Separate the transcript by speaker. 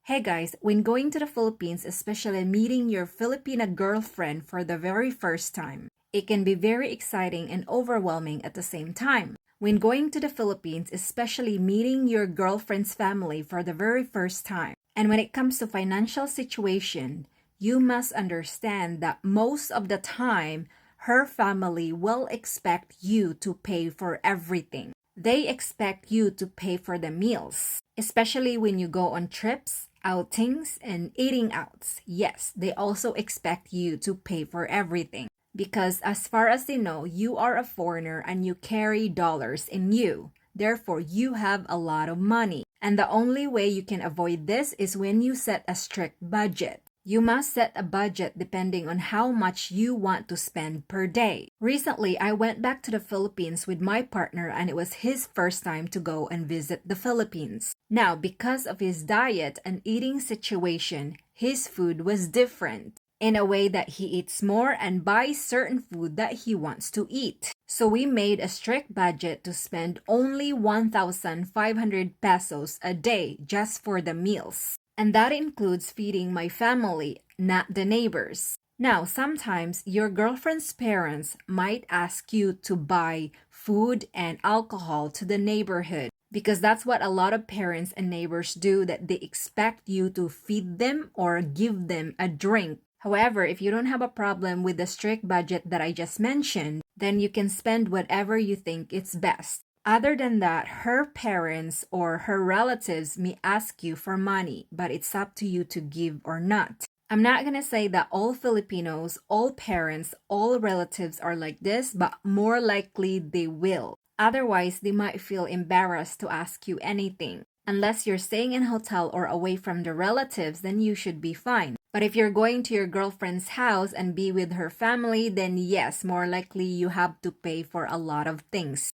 Speaker 1: Hey guys, when going to the Philippines, especially meeting your Filipina girlfriend for the very first time, it can be very exciting and overwhelming at the same time. When going to the Philippines, especially meeting your girlfriend's family for the very first time, and when it comes to financial situation, you must understand that most of the time, her family will expect you to pay for everything. They expect you to pay for the meals, especially when you go on trips, outings, and eating outs. Yes, they also expect you to pay for everything because, as far as they know, you are a foreigner and you carry dollars in you. Therefore, you have a lot of money. And the only way you can avoid this is when you set a strict budget. You must set a budget depending on how much you want to spend per day. Recently, I went back to the Philippines with my partner and it was his first time to go and visit the Philippines. Now, because of his diet and eating situation, his food was different in a way that he eats more and buys certain food that he wants to eat. So we made a strict budget to spend only 1,500 pesos a day just for the meals. And that includes feeding my family, not the neighbors. Now, sometimes your girlfriend's parents might ask you to buy food and alcohol to the neighborhood because that's what a lot of parents and neighbors do, that they expect you to feed them or give them a drink. However, if you don't have a problem with the strict budget that I just mentioned, then you can spend whatever you think is best. Other than that, her parents or her relatives may ask you for money, but it's up to you to give or not. I'm not going to say that all Filipinos, all parents, all relatives are like this, but more likely they will. Otherwise, they might feel embarrassed to ask you anything. Unless you're staying in a hotel or away from the relatives, then you should be fine. But if you're going to your girlfriend's house and be with her family, then yes, more likely you have to pay for a lot of things.